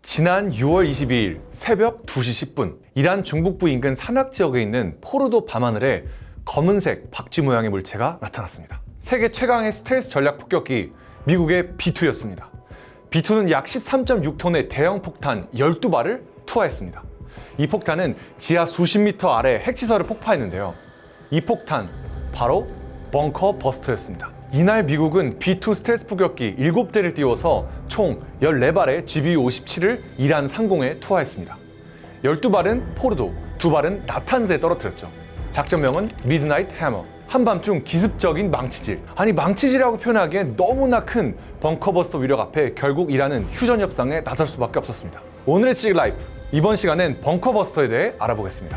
지난 6월 22일 새벽 2시 10분 이란 중북부 인근 산악 지역에 있는 포르도 밤하늘에 검은색 박쥐 모양의 물체가 나타났습니다. 세계 최강의 스텔스 전략 폭격기 미국의 B2였습니다. B2는 약 13.6톤의 대형 폭탄 12발을 투하했습니다. 이 폭탄은 지하 수십 미터 아래 핵시설을 폭파했는데요. 이 폭탄 바로 벙커 버스터였습니다. 이날 미국은 B2 스텔스 폭격기 7대를 띄워서 총 14발의 GBU-57을 이란 상공에 투하했습니다. 12발은 포르도, 2발은 나탄즈에 떨어뜨렸죠. 작전명은 미드나잇 해머, 한밤중 기습적인 망치질. 아니 망치질이라고 표현하기엔 너무나 큰 벙커버스터 위력 앞에 결국 이란은 휴전 협상에 나설 수밖에 없었습니다. 오늘의 찌직 라이프, 이번 시간엔 벙커버스터에 대해 알아보겠습니다.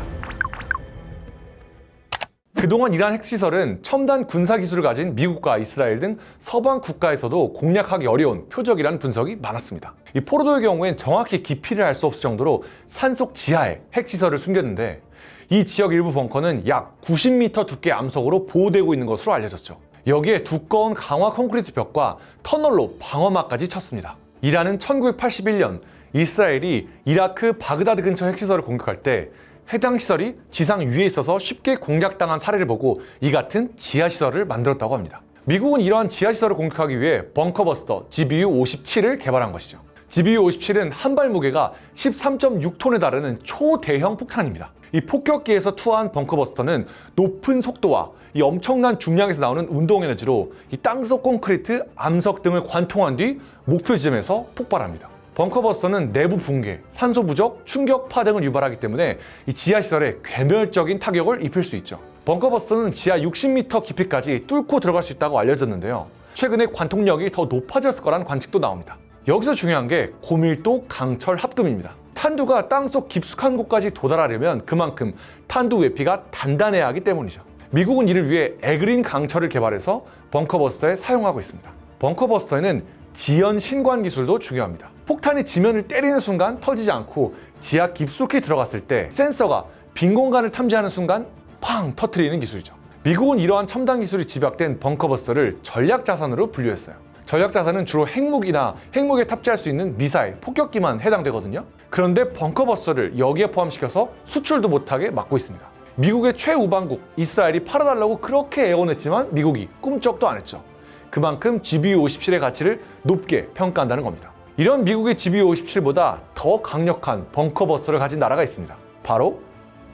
그동안 이란 핵시설은 첨단 군사기술을 가진 미국과 이스라엘 등 서방 국가에서도 공략하기 어려운 표적이라는 분석이 많았습니다. 이 포르도의 경우엔 정확히 깊이를 알 수 없을 정도로 산속 지하에 핵시설을 숨겼는데 이 지역 일부 벙커는 약 90m 두께의 암석으로 보호되고 있는 것으로 알려졌죠. 여기에 두꺼운 강화 콘크리트 벽과 터널로 방어막까지 쳤습니다. 이란은 1981년 이스라엘이 이라크 바그다드 근처 핵시설을 공격할 때 해당 시설이 지상 위에 있어서 쉽게 공략당한 사례를 보고 이 같은 지하시설을 만들었다고 합니다. 미국은 이러한 지하시설을 공격하기 위해 벙커버스터 GBU-57을 개발한 것이죠. GBU-57은 한 발 무게가 13.6톤에 달하는 초대형 폭탄입니다. 이 폭격기에서 투하한 벙커버스터는 높은 속도와 이 엄청난 중량에서 나오는 운동에너지로 이 땅속 콘크리트, 암석 등을 관통한 뒤 목표 지점에서 폭발합니다. 벙커버스터는 내부 붕괴, 산소 부족, 충격파 등을 유발하기 때문에 이 지하시설에 괴멸적인 타격을 입힐 수 있죠. 벙커버스터는 지하 60m 깊이까지 뚫고 들어갈 수 있다고 알려졌는데요. 최근에 관통력이 더 높아졌을 거란 관측도 나옵니다. 여기서 중요한 게 고밀도 강철 합금입니다. 탄두가 땅속 깊숙한 곳까지 도달하려면 그만큼 탄두 외피가 단단해야 하기 때문이죠. 미국은 이를 위해 에그린 강철을 개발해서 벙커버스터에 사용하고 있습니다. 벙커버스터에는 지연 신관 기술도 중요합니다. 폭탄이 지면을 때리는 순간 터지지 않고 지하 깊숙이 들어갔을 때 센서가 빈 공간을 탐지하는 순간 팡 터트리는 기술이죠. 미국은 이러한 첨단 기술이 집약된 벙커버스터를 전략자산으로 분류했어요. 전략자산은 주로 핵무기나 핵무기에 탑재할 수 있는 미사일, 폭격기만 해당되거든요. 그런데 벙커버스터를 여기에 포함시켜서 수출도 못하게 막고 있습니다. 미국의 최우방국 이스라엘이 팔아달라고 그렇게 애원했지만 미국이 꿈쩍도 안 했죠. 그만큼 GBU-57의 가치를 높게 평가한다는 겁니다. 이런 미국의 GBU-57보다 더 강력한 벙커버스터를 가진 나라가 있습니다. 바로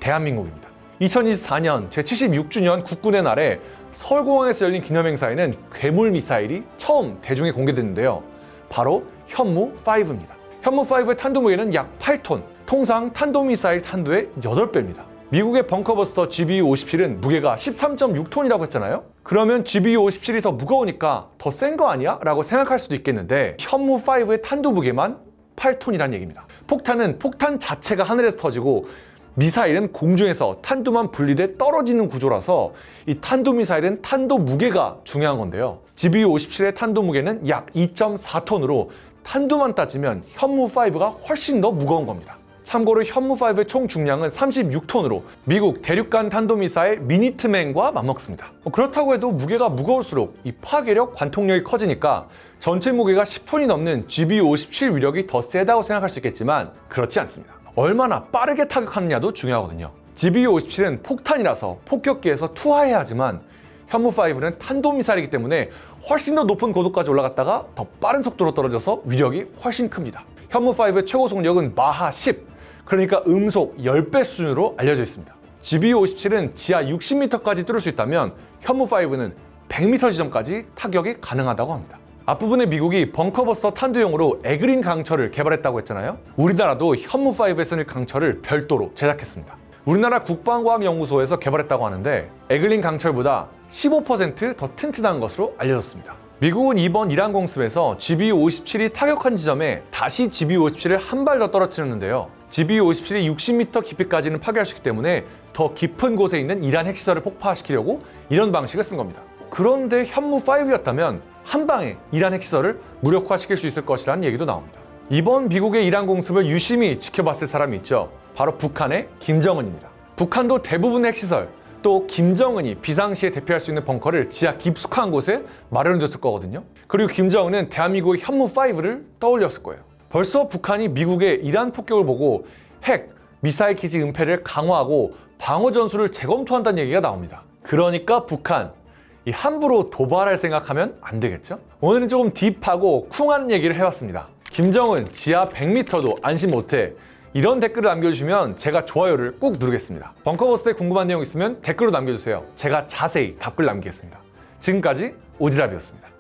대한민국입니다. 2024년 제76주년 국군의 날에 서울공항에서 열린 기념행사에는 괴물 미사일이 처음 대중에 공개됐는데요. 바로 현무5입니다. 현무5의 탄도 무게는 약 8톤, 통상 탄도미사일 탄두의 8배입니다. 미국의 벙커버스터 GBU-57은 무게가 13.6톤이라고 했잖아요? 그러면 GBU-57이 더 무거우니까 더 센 거 아니야? 라고 생각할 수도 있겠는데 현무5의 탄두 무게만 8톤이란 얘기입니다. 폭탄은 폭탄 자체가 하늘에서 터지고 미사일은 공중에서 탄두만 분리돼 떨어지는 구조라서 이 탄도 미사일은 탄도 무게가 중요한 건데요. GBU-57의 탄도 무게는 약 2.4톤으로 탄두만 따지면 현무5가 훨씬 더 무거운 겁니다. 참고로 현무5의 총 중량은 36톤으로 미국 대륙간 탄도미사일 미니트맨과 맞먹습니다. 그렇다고 해도 무게가 무거울수록 이 파괴력, 관통력이 커지니까 전체 무게가 10톤이 넘는 GBU-57 위력이 더 세다고 생각할 수 있겠지만 그렇지 않습니다. 얼마나 빠르게 타격하느냐도 중요하거든요. GBU-57은 폭탄이라서 폭격기에서 투하해야 하지만 현무5는 탄도미사일이기 때문에 훨씬 더 높은 고도까지 올라갔다가 더 빠른 속도로 떨어져서 위력이 훨씬 큽니다. 현무5의 최고 속력은 마하 10, 그러니까 음속 10배 수준으로 알려져 있습니다. GBU-57은 지하 60m까지 뚫을 수 있다면 현무5는 100m 지점까지 타격이 가능하다고 합니다. 앞부분에 미국이 벙커버스터 탄두용으로 에그린 강철을 개발했다고 했잖아요. 우리나라도 현무5에 쓰는 강철을 별도로 제작했습니다. 우리나라 국방과학연구소에서 개발했다고 하는데 에글린 강철보다 15% 더 튼튼한 것으로 알려졌습니다. 미국은 이번 이란 공습에서 GBU-57이 타격한 지점에 다시 GBU-57을 한 발 더 떨어뜨렸는데요. GBU-57이 60m 깊이까지는 파괴할 수 있기 때문에 더 깊은 곳에 있는 이란 핵시설을 폭파시키려고 이런 방식을 쓴 겁니다. 그런데 현무5였다면 한 방에 이란 핵시설을 무력화시킬 수 있을 것이라는 얘기도 나옵니다. 이번 미국의 이란 공습을 유심히 지켜봤을 사람이 있죠. 바로 북한의 김정은입니다. 북한도 대부분의 핵시설, 또 김정은이 비상시에 대피할 수 있는 벙커를 지하 깊숙한 곳에 마련해뒀을 거거든요. 그리고 김정은은 대한민국의 현무5를 떠올렸을 거예요. 벌써 북한이 미국의 이란 폭격을 보고 핵, 미사일 기지 은폐를 강화하고 방어 전술을 재검토한다는 얘기가 나옵니다. 그러니까 북한, 이 함부로 도발할 생각하면 안 되겠죠? 오늘은 조금 딥하고 쿵한 얘기를 해봤습니다. 김정은 지하 100m도 안심 못해. 이런 댓글을 남겨주시면 제가 좋아요를 꾹 누르겠습니다. 벙커버스에 궁금한 내용 있으면 댓글로 남겨주세요. 제가 자세히 답글 남기겠습니다. 지금까지 오지랖이었습니다.